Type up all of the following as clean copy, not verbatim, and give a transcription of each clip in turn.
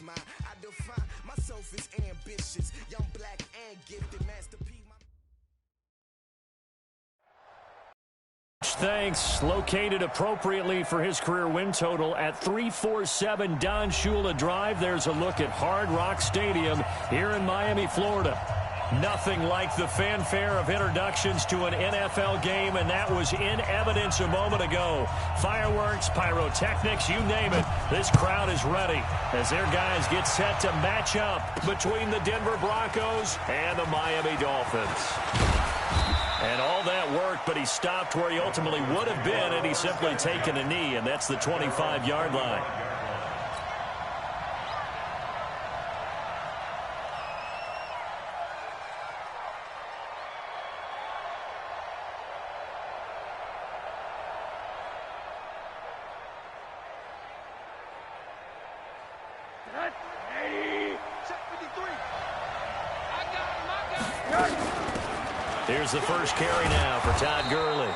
mine. I define myself as ambitious, young, black, and gifted, Master P. Thanks. Located appropriately for his career win total at 347 Don Shula Drive. There's a look at Hard Rock Stadium here in Miami, Florida. Nothing like the fanfare of introductions to an NFL game, and that was in evidence a moment ago. Fireworks, pyrotechnics, you name it. This crowd is ready as their guys get set to match up between the Denver Broncos and the Miami Dolphins. And all that worked, but he stopped where he ultimately would have been had he simply taken a knee, and that's the 25-yard line. Here's the first carry now for Todd Gurley.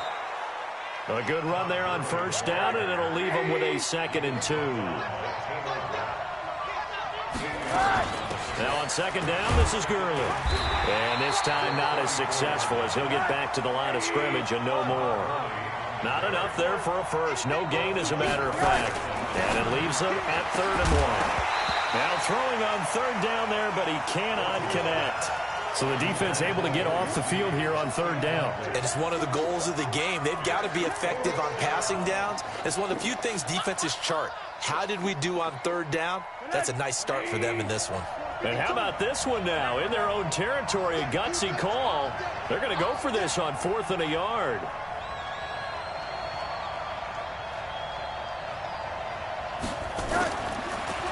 A good run there on first down, and it'll leave him with a 2nd and 2. Now on second down, this is Gurley. And this time not as successful as he'll get back to the line of scrimmage and no more. Not enough there for a first. No gain, as a matter of fact. And it leaves them at 3rd and 1. Now throwing on third down there, but he cannot connect. So the defense able to get off the field here on third down. And it's one of the goals of the game. They've got to be effective on passing downs. It's one of the few things defenses chart. How did we do on third down? That's a nice start for them in this one. And how about this one now? In their own territory, a gutsy call. They're going to go for this on 4th and a yard.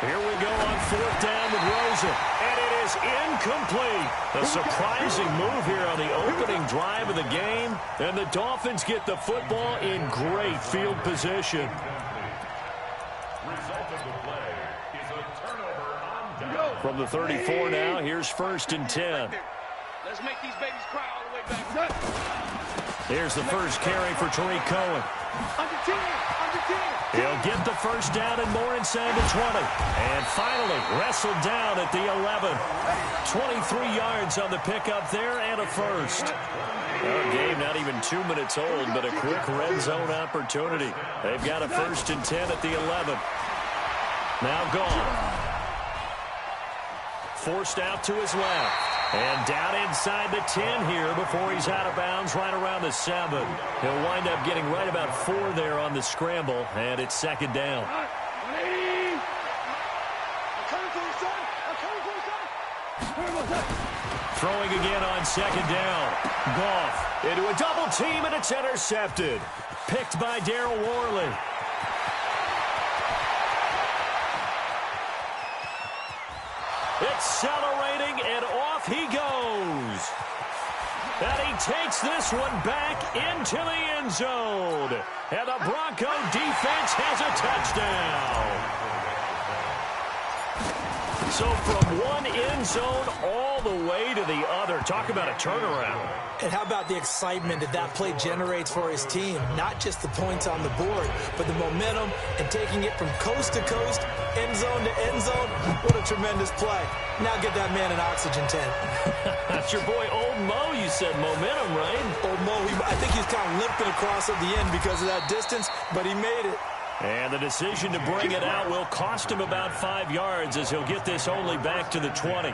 Here we go on 4th down with Rosen. And it is incomplete. A surprising move here on the opening drive of the game. And the Dolphins get the football in great field position. From the 34 now, here's 1st and 10. Let's make these babies cry all the way back. Here's the first carry for Tariq Cohen. He'll get the first down and more inside the 20. And finally wrestled down at the 11. 23 yards on the pickup there and a first. Our game not even 2 minutes old, but a quick red zone opportunity. They've got a 1st and 10 at the 11. Now gone. Forced out to his left. And down inside the 10 here before he's out of bounds right around the 7. He'll wind up getting right about 4 there on the scramble, and it's 2nd down. Throwing again on 2nd down. Goff into a double team, and it's intercepted. Picked by Daryl Worley. Accelerating, and off he goes. And he takes this one back into the end zone. And the Bronco defense has a touchdown. So from one end zone all the way to the other. Talk about a turnaround. And how about the excitement that that play generates for his team? Not just the points on the board, but the momentum and taking it from coast to coast, end zone to end zone. What a tremendous play. Now get that man an oxygen tent. That's your boy Old Mo. You said momentum, right? Old Mo, I think he was kind of limping across at the end because of that distance, but he made it. And the decision to bring it out will cost him about 5 yards as he'll get this only back to the 20.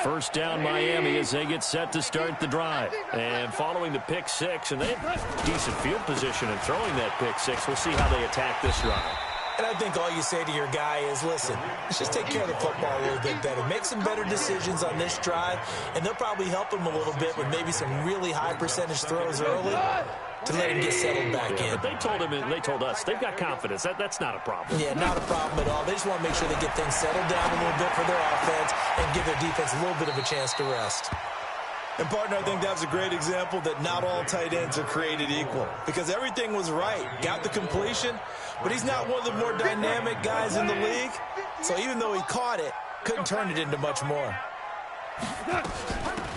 First down Miami as they get set to start the drive. And following the pick six, and they have decent field position in throwing that pick six. We'll see how they attack this drive. And I think all you say to your guy is, listen, let's just take care of the football a little bit better. Make some better decisions on this drive, and they'll probably help him a little bit with maybe some really high percentage throws early to let him get settled back in. But they told us they've got confidence. That's not a problem. Yeah, not a problem at all. They just want to make sure they get things settled down a little bit for their offense and give their defense a little bit of a chance to rest. And, partner, I think that was a great example that not all tight ends are created equal because everything was right. Got the completion, but he's not one of the more dynamic guys in the league. So even though he caught it, couldn't turn it into much more.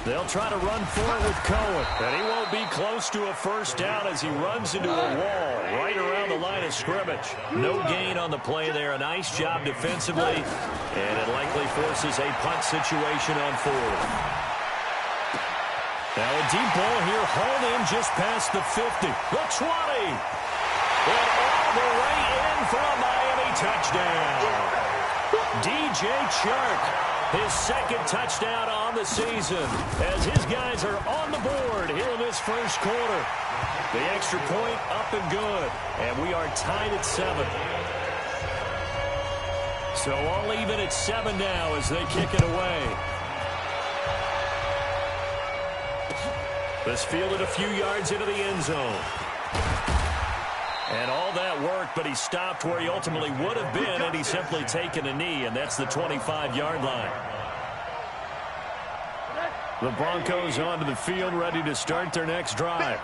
They'll try to run for it with Cohen. And he won't be close to a first down as he runs into a wall right around the line of scrimmage. No gain on the play there. A nice job defensively. And it likely forces a punt situation on fourth. Now a deep ball here, hauled in just past the 50. The 20. And all the way in for a Miami touchdown. DJ Chark, his second touchdown on the season, as his guys are on the board here in this first quarter. The extra point up and good, and we are tied at 7. So all even at 7 now as they kick it away. This fielded a few yards into the end zone. And all that worked, but he stopped where he ultimately would have been, and he's simply taken a knee, and that's the 25-yard line. The Broncos onto the field, ready to start their next drive.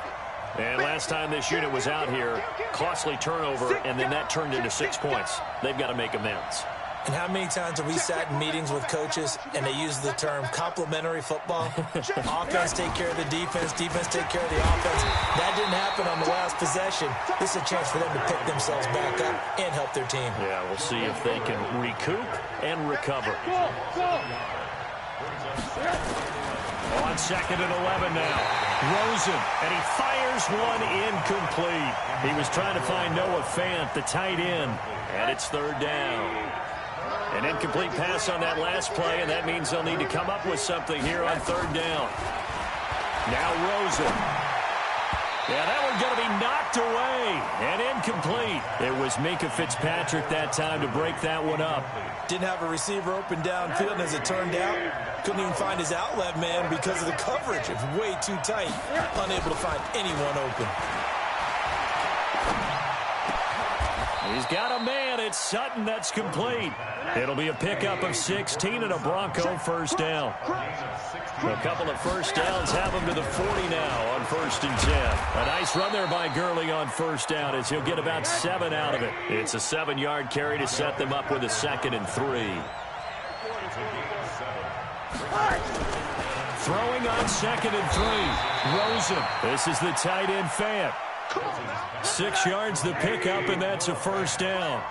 And last time this unit was out here, costly turnover, and then that turned into 6 points. They've got to make amends. And how many times have we sat in meetings with coaches and they use the term complementary football? Offense take care of the defense, defense take care of the offense. That didn't happen on the last possession. This is a chance for them to pick themselves back up and help their team. Yeah, we'll see if they can recoup and recover. On 2nd and 11 now. Rosen, and he fires one incomplete. He was trying to find Noah Fant, the tight end, and it's 3rd down. An incomplete pass on that last play, and that means they'll need to come up with something here on 3rd down. Now Rosen. Yeah, that one's going to be knocked away and incomplete. It was Minkah Fitzpatrick that time to break that one up. Didn't have a receiver open downfield, and as it turned out, couldn't even find his outlet man because of the coverage. It's way too tight. Unable to find anyone open. He's got a man. It's Sutton that's complete. It'll be a pickup of 16 and a Bronco first down. A couple of first downs have him to the 40 now on 1st and 10. A nice run there by Gurley on first down as he'll get about 7 out of it. It's a 7-yard carry to set them up with a 2nd and 3. Throwing on 2nd and 3. Rosen. This is the tight end Fant. 6 yards the pickup, and that's a first down.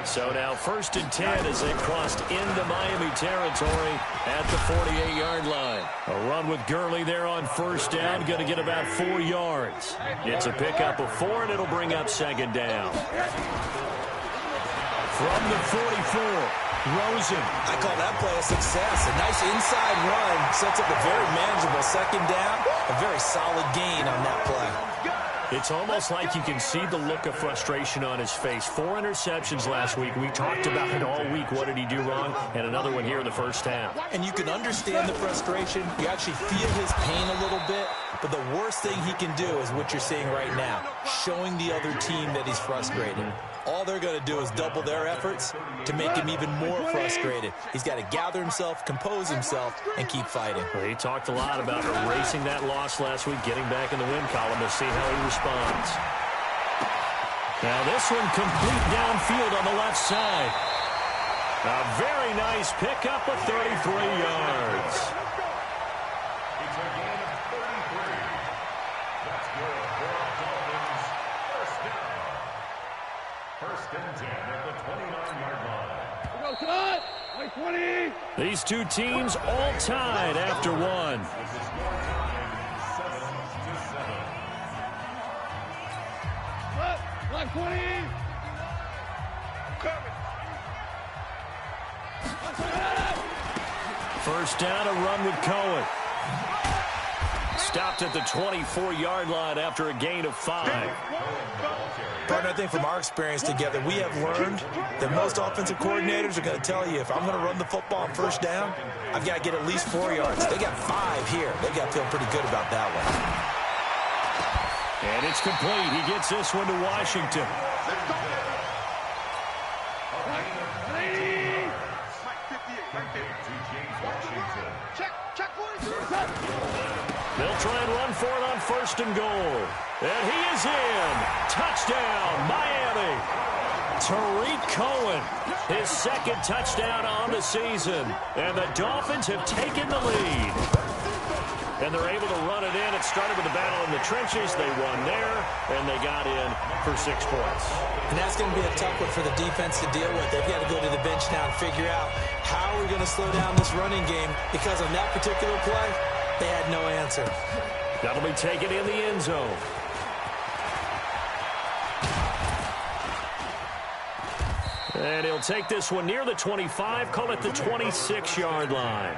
So now 1st and 10 as they crossed into Miami territory at the 48-yard line. A run with Gurley there on first down, going to get about 4 yards. It's a pickup of 4, and it'll bring up 2nd down. From the 44, Rosen. I call that play a success. A nice inside run sets up a very manageable 2nd down. A very solid gain on that play. It's almost like you can see the look of frustration on his face. 4 interceptions last week. We talked about it all week. What did he do wrong? And another one here in the first half. And you can understand the frustration. You actually feel his pain a little bit. But the worst thing he can do is what you're seeing right now, showing the other team that he's frustrated. All they're going to do is double their efforts to make him even more frustrated. He's got to gather himself, compose himself, and keep fighting. Well, he talked a lot about erasing that loss last week, getting back in the win column to see how he responds. Now this one complete downfield on the left side. A very nice pickup of 33 yards. These two teams all tied after one. First down, a run with Cohen. Stopped at the 24-yard line after a gain of 5. Partner, I think from our experience together, we have learned that most offensive coordinators are going to tell you, if I'm going to run the football on first down, I've got to get at least 4 yards. They got 5 here. They got to feel pretty good about that one. And it's complete. He gets this one to Washington. They'll try and run for it on 1st and goal. And he is in. Touchdown, Miami. Tariq Cohen, his 2nd touchdown on the season. And the Dolphins have taken the lead. and they're able to run it in. It started with a battle in the trenches. They won there, and they got in for 6 points. And that's going to be a tough one for the defense to deal with. They've got to go to the bench now and figure out how we're going to slow down this running game, because on that particular play, they had no answer. That'll be taken in the end zone. And he'll take this one near the 25, call it the 26-yard line.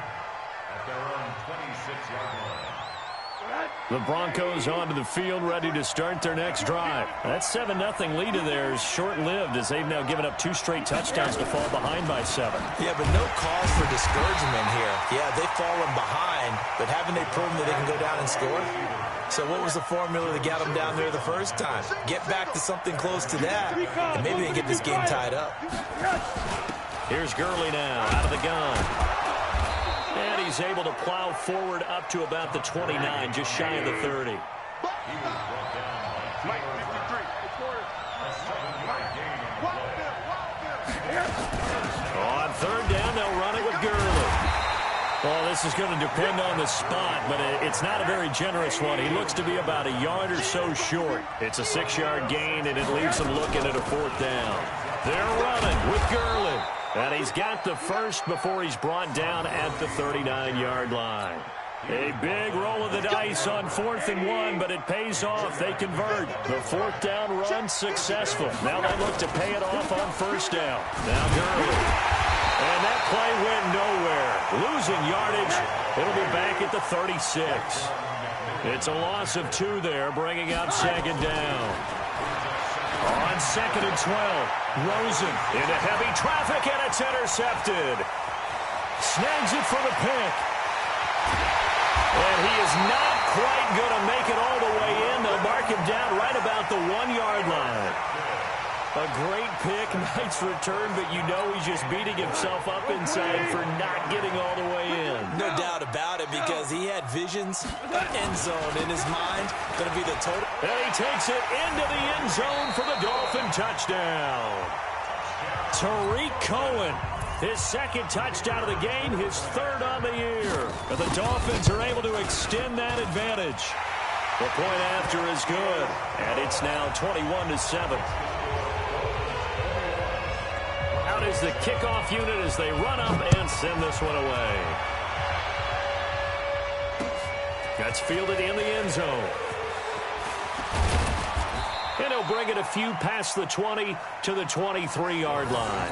The Broncos onto the field, ready to start their next drive. That 7-0 lead of theirs short-lived, as they've now given up 2 straight touchdowns to fall behind by 7. Yeah, but no cause for discouragement here. Yeah, they've fallen behind, but haven't they proven that they can go down and score? So what was the formula that got them down there the first time? Get back to something close to that, and maybe they can get this game tied up. Here's Gurley now, out of the gun. And he's able to plow forward up to about the 29, just shy of the 30. On 3rd down, they'll run it with Gurley. Well, this is going to depend on the spot, but it's not a very generous one. He looks to be about a yard or so short. It's a 6-yard gain, and it leaves him looking at a 4th down. They're running with Gurley. And he's got the first before he's brought down at the 39-yard line. A big roll of the dice on 4th and 1, but it pays off. They convert. The 4th down run successful. Now they look to pay it off on 1st down. Now Gurley. And that play went nowhere. Losing yardage. It'll be back at the 36. It's a loss of 2 there, bringing up 2nd down. On 2nd and 12, Rosen into heavy traffic, and it's intercepted. Snags it for the pick. And he is not quite going to make it all the way in. They'll mark him down right about the 1-yard line. A great pick, nice return, but you know he's just beating himself up inside for not getting all the way in. No doubt about it, because he had visions of end zone in his mind. Going to be the total. And he takes it into the end zone for the Dolphin touchdown. Tariq Cohen, his 2nd touchdown of the game, his 3rd on the year. And the Dolphins are able to extend that advantage. The point after is good, and it's now 21-7. Out is the kickoff unit as they run up and send this one away. That's fielded in the end zone. And he'll bring it a few past the 20 to the 23-yard line.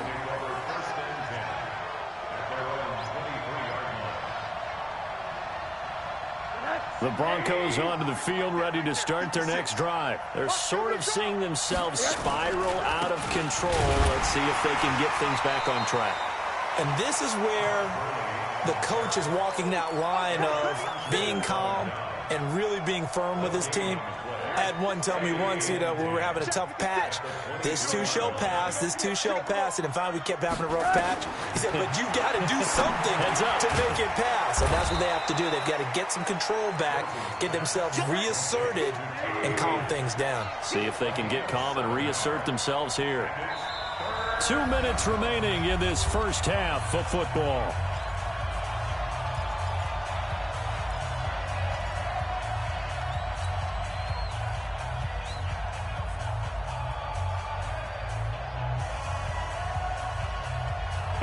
The Broncos onto the field, ready to start their next drive. They're sort of seeing themselves spiral out of control. Let's see if they can get things back on track. And this is where the coach is walking that line of being calm and really being firm with his team. I had one tell me once, when we were having a tough patch, this too shall pass, this too shall pass. And finally we kept having a rough patch. He said, but you got to do something to make it pass. And that's what they have to do. They've got to get some control back, get themselves reasserted, and calm things down. See if they can get calm and reassert themselves here. 2 minutes remaining in this first half of football.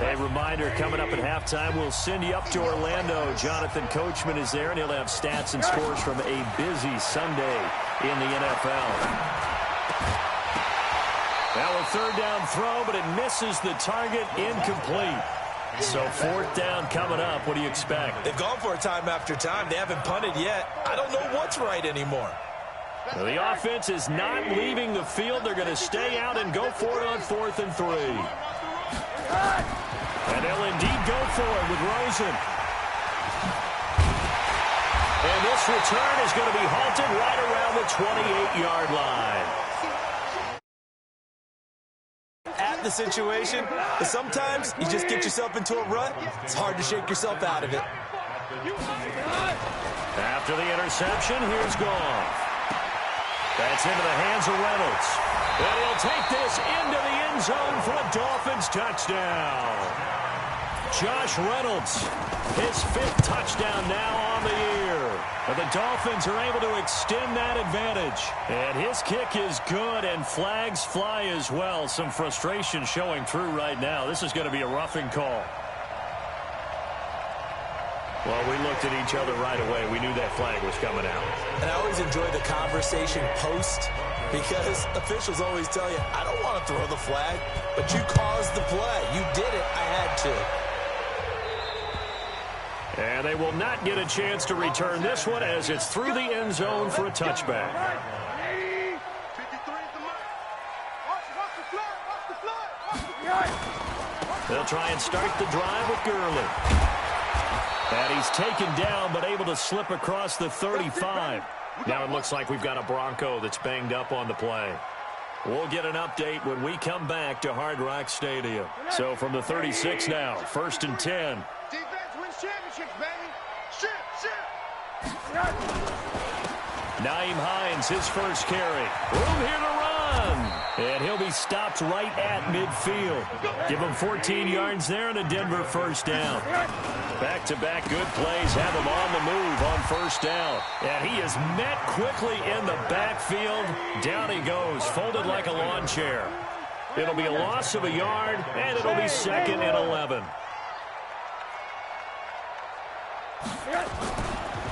A reminder, coming up at halftime, we'll send you up to Orlando. Jonathan Coachman is there, and he'll have stats and scores from a busy Sunday in the NFL. Now a 3rd down throw, but it misses the target, incomplete. So 4th down coming up. What do you expect? They've gone for it time after time. They haven't punted yet. I don't know what's right anymore. Well, the offense is not leaving the field. They're going to stay out and go for it on 4th and 3. And they'll indeed go for it with Rosen. And this return is going to be halted right around the 28-yard line. At the situation, but sometimes you just get yourself into a rut. It's hard to shake yourself out of it. After the interception, here's Goff. That's into the hands of Reynolds. And he'll take this into the end zone for a Dolphins touchdown. Josh Reynolds, his 5th touchdown now on the year. But the Dolphins are able to extend that advantage. And his kick is good, and flags fly as well. Some frustration showing through right now. This is going to be a roughing call. Well, we looked at each other right away. We knew that flag was coming out. And I always enjoy the conversation post, because officials always tell you, I don't want to throw the flag, but you caused the play. You did it. I had to. And they will not get a chance to return this one as it's through the end zone for a touchback. They'll try and start the drive with Gurley. And he's taken down, but able to slip across the 35. Now it looks like we've got a Bronco that's banged up on the play. We'll get an update when we come back to Hard Rock Stadium. So from the 36 now, 1st and 10. Defense wins championships, baby. Shit. Nyheim Hines, his first carry. Room here to run. And he'll be stopped right at midfield. Give him 14 yards there and a Denver first down. Back-to-back good plays have him on the move on first down. And he is met quickly in the backfield. Down he goes, folded like a lawn chair. It'll be a loss of a yard, and it'll be 2nd and 11.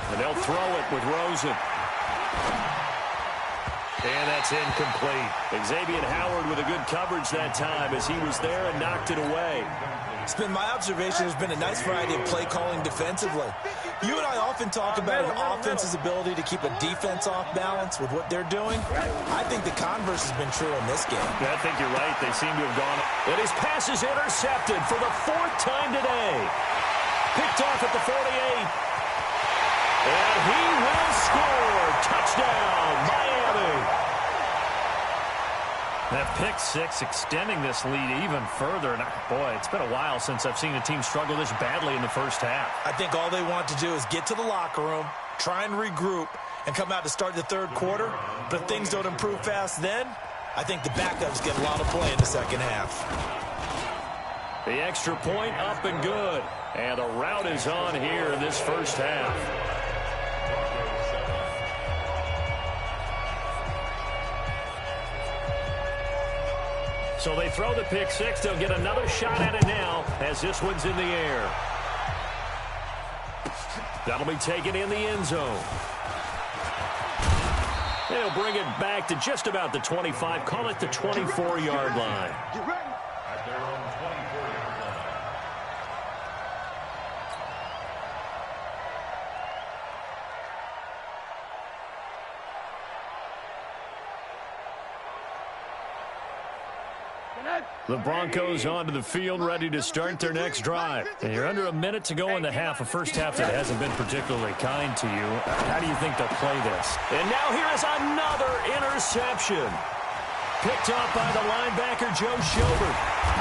And they'll throw it with Rosen. And that's incomplete. Xavier Howard with a good coverage that time as he was there and knocked it away. It's been my observation there's been a nice variety of play calling defensively. You and I often talk about an offense's ability to keep a defense off balance with what they're doing. I think the converse has been true in this game. I think you're right. They seem to have gone. And his pass is intercepted for the 4th time today. Picked off at the 48. And he will score. Touchdown, Miami. That pick 6 extending this lead even further. And boy, it's been a while since I've seen a team struggle this badly in the first half. I think all they want to do is get to the locker room, try and regroup, and come out to start the 3rd quarter. But if things don't improve fast then, I think the backups get a lot of play in the 2nd half. The extra point up and good. And the route is on here in this first half. So they throw the pick 6. They'll get another shot at it now as this one's in the air. That'll be taken in the end zone. They'll bring it back to just about the 25. Call it the 24-yard line. Get ready. The Broncos onto the field, ready to start their next drive. And you're under a minute to go in the half, a first half that hasn't been particularly kind to you. How do you think they'll play this? And now here is another interception. Picked off by the linebacker, Joe Schobert.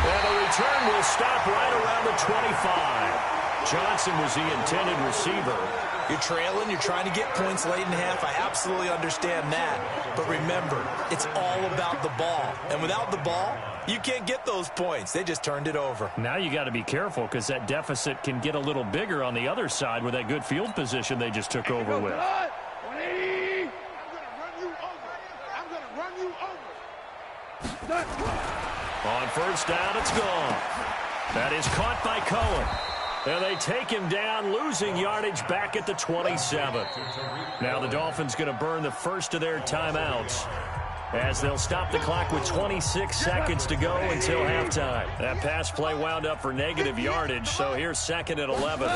And the return will stop right around the 25. Johnson was the intended receiver. You're trailing, you're trying to get points late in half. I absolutely understand that. But remember, it's all about the ball. And without the ball, you can't get those points. They just turned it over. Now you got to be careful because that deficit can get a little bigger on the other side with that good field position they just took over with. I'm going to run you over. I'm going to run you over. On first down, it's gone. That is caught by Cohen. And they take him down, losing yardage back at the 27. Now the Dolphins going to burn the first of their timeouts as they'll stop the clock with 26 seconds to go until halftime. That pass play wound up for negative yardage, so here's 2nd and 11.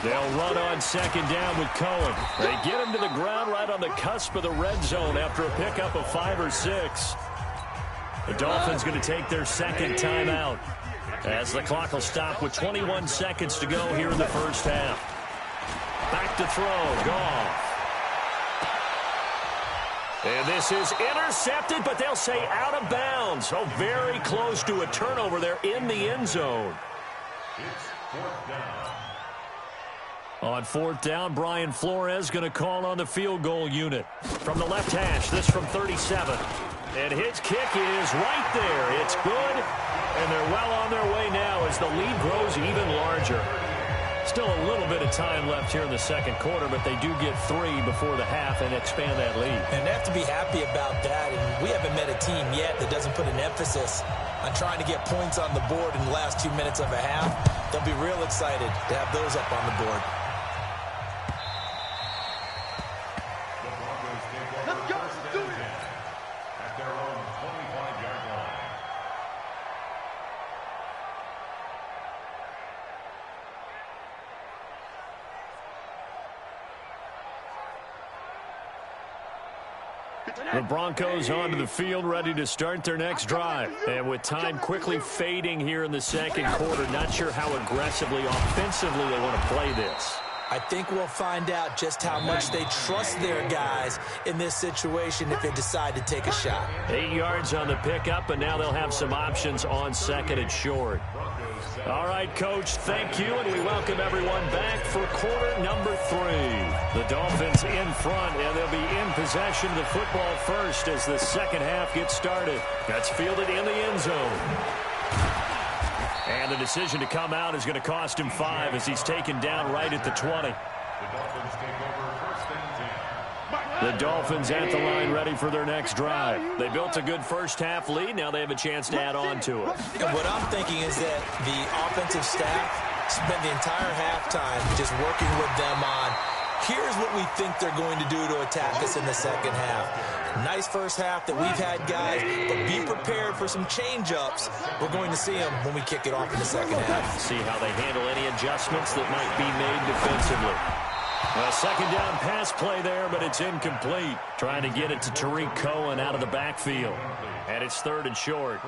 They'll run on 2nd down with Cohen. They get him to the ground right on the cusp of the red zone after a pickup of 5 or 6. The Dolphins going to take their 2nd timeout as the clock will stop with 21 seconds to go here in the first half. Back to throw, Goff. And this is intercepted, but they'll say out of bounds. So very close to a turnover there in the end zone. On 4th down, Brian Flores going to call on the field goal unit. From the left hash, this from 37. And his kick is right there. It's good. And they're well on their way now as the lead grows even larger. Still a little bit of time left here in the second quarter, but they do get 3 before the half and expand that lead. And they have to be happy about that. And we haven't met a team yet that doesn't put an emphasis on trying to get points on the board in the last 2 minutes of a half. They'll be real excited to have those up on the board. Let's go. Do it. At their own 25-yard line. The Broncos onto the field, ready to start their next drive. And with time quickly fading here in the second quarter, not sure how aggressively, offensively they want to play this. I think we'll find out just how much they trust their guys in this situation if they decide to take a shot. 8 yards on the pickup, and now they'll have some options on second and short. All right, Coach, thank you, and we welcome everyone back for quarter number 3. The Dolphins in front, and they'll be in possession of the football first as the second half gets started. That's fielded in the end zone. And the decision to come out is going to cost him 5 as he's taken down right at the 20. The Dolphins take over first and 10. The Dolphins at the line ready for their next drive. They built a good first half lead. Now they have a chance to add on to it. And what I'm thinking is that the offensive staff spent the entire halftime just working with them on, here's what we think they're going to do to attack us in the second half. Nice first half that we've had, guys, but be prepared for some change-ups. We're going to see them when we kick it off in the second half. See how they handle any adjustments that might be made defensively. A second down pass play there, but it's incomplete. Trying to get it to Tariq Cohen out of the backfield. And it's third and short.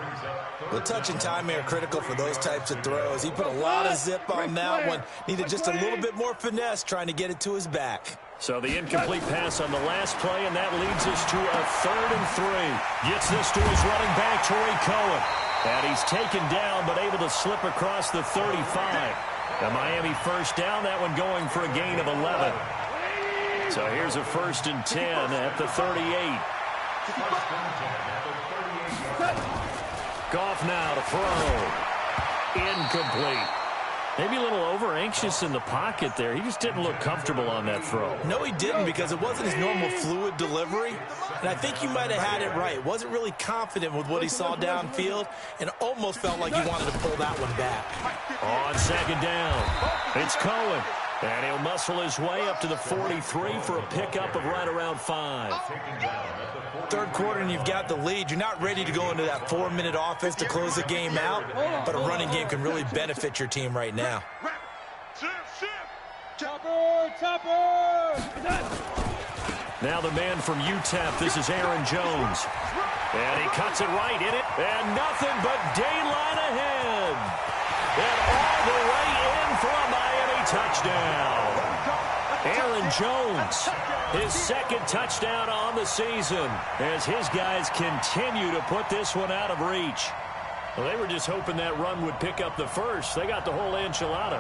The touch and time are critical for those types of throws. He put a lot of zip on that one. Needed just a little bit more finesse trying to get it to his back. So the incomplete pass on the last play, and that leads us to a third and 3. Gets this to his running back, Tariq Cohen. And he's taken down, but able to slip across the 35. The Miami first down, that one going for a gain of 11. So here's a first and 10 at the 38. Goff now to throw. Incomplete. Maybe a little over-anxious in the pocket there. He just didn't look comfortable on that throw. No, he didn't, because it wasn't his normal fluid delivery. And I think he might have had it right. Wasn't really confident with what he saw downfield and almost felt like he wanted to pull that one back. On second down, it's Cohen. And he'll muscle his way up to the 43 for a pickup of right around 5. Third quarter and you've got the lead. You're not ready to go into that 4-minute offense to close the game out, but a running game can really benefit your team right now. Now the man from UTEP, this is Aaron Jones. And he cuts it right in it, and nothing but daylight ahead. And all the way in for a Miami touchdown. Aaron Jones, his second touchdown on the season, as his guys continue to put this one out of reach. Well, they were just hoping that run would pick up the first. They got the whole enchilada.